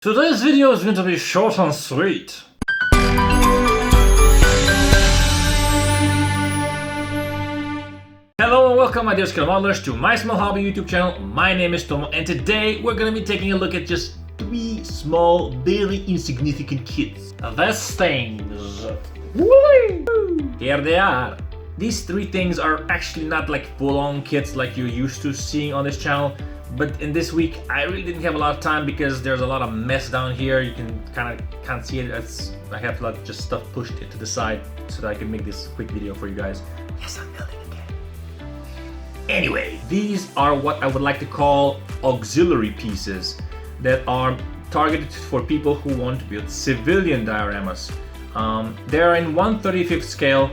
Today's video is going to be short and sweet. Hello and welcome my dear scale modelers to my small hobby YouTube channel. My name is Tomo and today we're going to be taking a look at just 3 small, very insignificant kits. These things. Here they are. These 3 things are actually not like full-on kits like you're used to seeing on this channel. But in this week, I really didn't have a lot of time because there's a lot of mess down here. You can can't see it. I have like just stuff pushed to the side so that I can make this quick video for you guys. Yes, I'm building again. Anyway, these are what I would like to call auxiliary pieces that are targeted for people who want to build civilian dioramas. They're in 1/35th scale.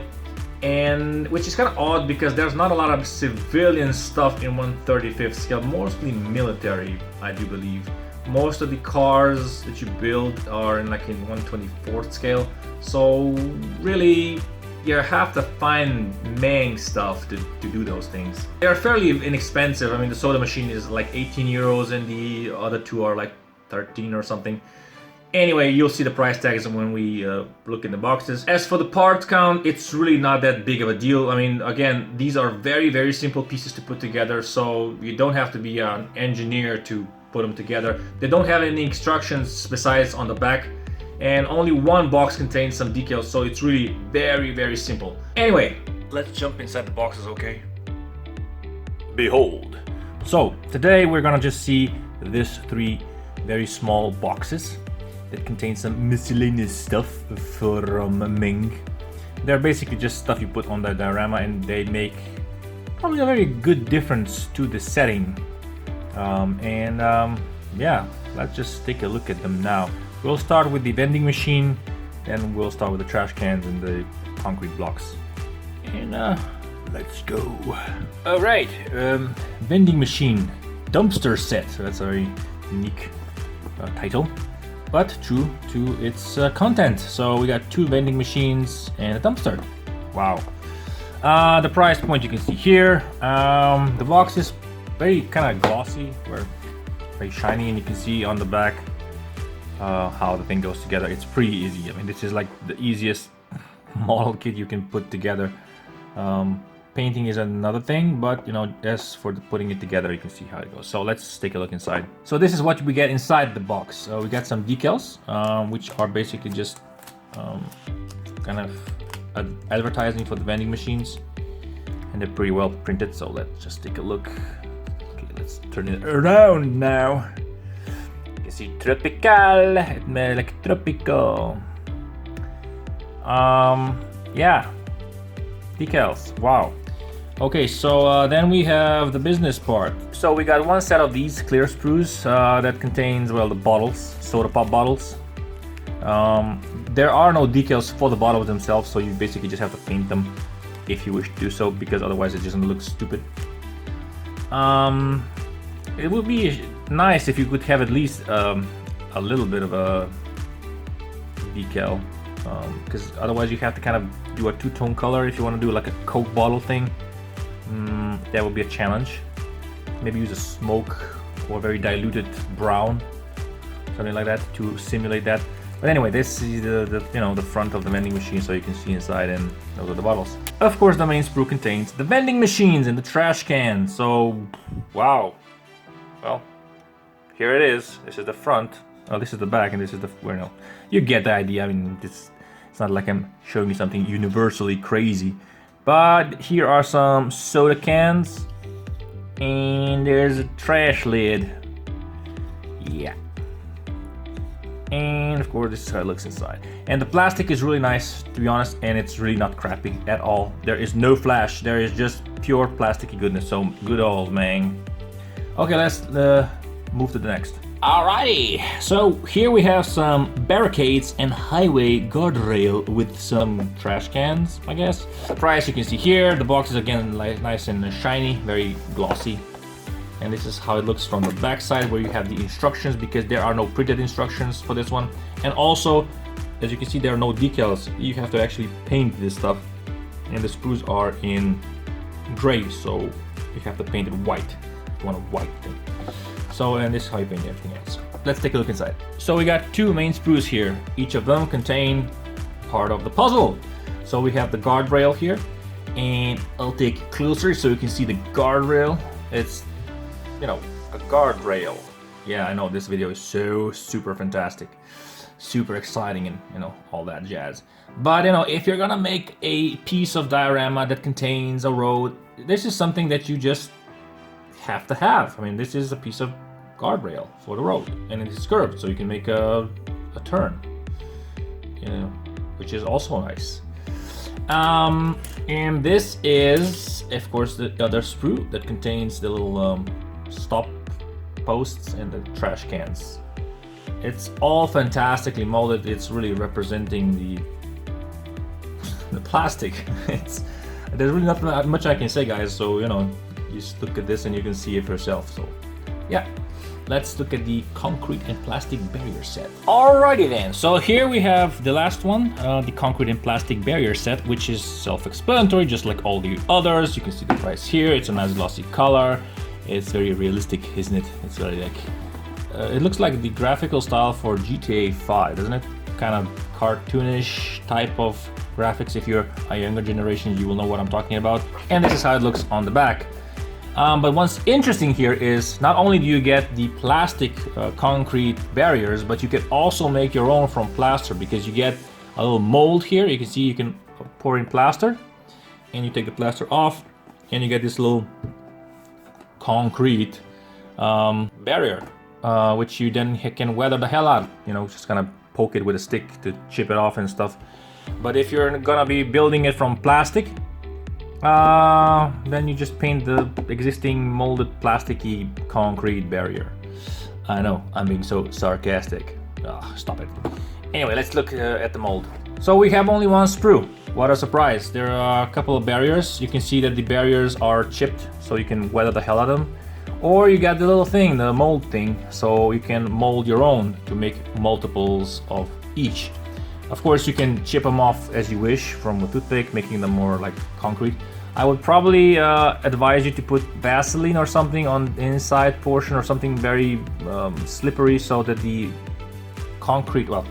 And which is kind of odd because there's not a lot of civilian stuff in 1/35th scale, mostly military, I do believe. Most of the cars that you build are in 1/24th scale, so really you have to find MENG stuff to do those things. They're fairly inexpensive. I mean, the soda machine is like 18 euros and the other 2 are like 13 or something. Anyway, you'll see the price tags when we look in the boxes. As for the part count, it's really not that big of a deal. I mean, again, these are very simple pieces to put together, so you don't have to be an engineer to put them together. They don't have any instructions besides on the back, and only one box contains some decals, so it's really very simple. Anyway, let's jump inside the boxes, okay? Behold. So, today we're gonna just see these 3 very small boxes that contains some miscellaneous stuff from MENG. They're basically just stuff you put on the diorama and they make probably a very good difference to the setting. Yeah, let's just take a look at them now. We'll start with the vending machine, then we'll start with the trash cans and the concrete blocks. And let's go. Alright, vending machine dumpster set. So that's a very unique title, but true to its content. So we got 2 vending machines and a dumpster. Wow. The price point you can see here. The box is very kind of glossy, or very shiny, and you can see on the back how the thing goes together. It's pretty easy. I mean, this is like the easiest model kit you can put together. Painting is another thing, but you know, as for putting it together, you can see how it goes. So let's take a look inside. So this is what we get inside the box. We got some decals, which are basically just kind of advertising for the vending machines, and they're pretty well printed. So let's just take a look. Okay, let's turn it around now. You can see tropical, it smells like tropical. Yeah, decals. Wow. Okay, so then we have the business part. So we got 1 set of these clear sprues that contains, well, the bottles, soda pop bottles. There are no decals for the bottles themselves, so you basically just have to paint them if you wish to do so, because otherwise it just looks stupid. It would be nice if you could have at least a little bit of a decal, because otherwise you have to kind of do a 2-tone color if you want to do like a Coke bottle thing. That would be a challenge. Maybe use a smoke or very diluted brown, something like that, to simulate that. But anyway, this is the front of the vending machine, so you can see inside, and those are the bottles. Of course, the main sprue contains the vending machines and the trash cans. So, wow. Well, here it is. This is the front. Oh, this is the back, and this is the you get the idea. I mean, it's not like I'm showing you something universally crazy. But here are some soda cans, and there's a trash lid. Yeah. And of course, this is how it looks inside. And the plastic is really nice, to be honest, and it's really not crappy at all. There is no flash, there is just pure plasticky goodness, so good old man. Okay, let's move to the next. Alrighty, so here we have some barricades and highway guardrail with some trash cans, I guess. The price you can see here. The box is again nice and shiny, very glossy. And this is how it looks from the back side, where you have the instructions, because there are no printed instructions for this one. And also, as you can see, there are no decals. You have to actually paint this stuff. And the sprues are in gray, so you have to paint it white. You want a white thing. So, and this is how you paint everything else. let's take a look inside. So we got two main sprues here. Each of them contain part of the puzzle. So we have the guardrail here, and I'll take it closer so you can see the guardrail. It's, you know, a guardrail. Yeah, I know this video is so super fantastic, super exciting, and you know, all that jazz. But you know, if you're gonna make a piece of diorama that contains a road, this is something that you just have to have. I mean, this is a piece of guardrail for the road, and it is curved, so you can make a turn, you know, which is also nice. And this is, of course, the other sprue that contains the little stop posts and the trash cans. It's all fantastically molded. It's really representing the plastic. There's really not much I can say, guys. So you know, you just look at this and you can see it for yourself. So yeah. Let's look at the concrete and plastic barrier set. Alrighty then, so here we have the last one, the concrete and plastic barrier set, which is self-explanatory, just like all the others. You can see the price here. It's a nice glossy color. It's very realistic, isn't it? It's very like, it looks like the graphical style for GTA 5, doesn't it? Kind of cartoonish type of graphics. If you're a younger generation, you will know what I'm talking about. And this is how it looks on the back. But what's interesting here is not only do you get the plastic concrete barriers, but you can also make your own from plaster, because you get a little mold here. You can see you can pour in plaster, and you take the plaster off, and you get this little concrete barrier, which you then can weather the hell out. You know, just kind of poke it with a stick to chip it off and stuff. But if you're gonna be building it from plastic, then you just paint the existing molded plasticky concrete barrier. I know, I'm being so sarcastic. Stop it. Anyway, let's look at the mold. So we have only one sprue. What a surprise. There are a couple of barriers. You can see that the barriers are chipped, so you can weather the hell out of them. Or you got the little thing, the mold thing, so you can mold your own to make multiples of each. Of course, you can chip them off as you wish from a toothpick, making them more like concrete. I would probably advise you to put Vaseline or something on the inside portion, or something very slippery, so that the concrete, well,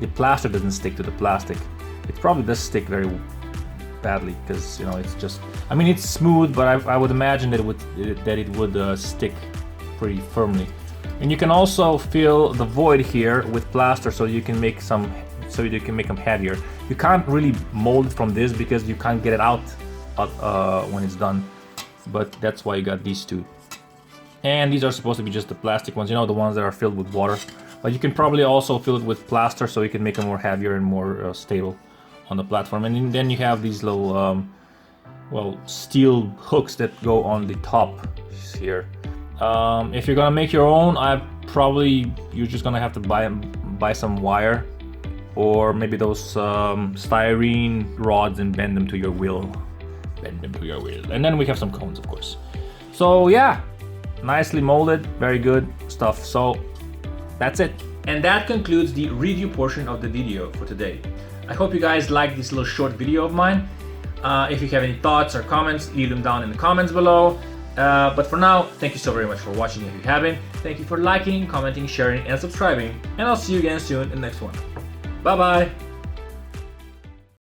the plaster doesn't stick to the plastic. It probably does stick very badly, because you know, it's just, I mean, it's smooth, but I would imagine that it would stick pretty firmly. And you can also fill the void here with plaster, so you can make some. So you can make them heavier. You can't really mold it from this because you can't get it out when it's done. But that's why you got these two. And these are supposed to be just the plastic ones, you know, the ones that are filled with water. But you can probably also fill it with plaster, so you can make them more heavier and more stable on the platform. And then you have these little, well, steel hooks that go on the top here. If you're gonna make your own, you're just gonna have to buy some wire, or maybe those styrene rods, and bend them to your will. And then we have some cones, of course. So yeah, nicely molded, very good stuff. So that's it. And that concludes the review portion of the video for today. I hope you guys liked this little short video of mine. If you have any thoughts or comments, leave them down in the comments below. But for now, thank you so very much for watching if you haven't. Thank you for liking, commenting, sharing, and subscribing. And I'll see you again soon in the next one. Bye bye!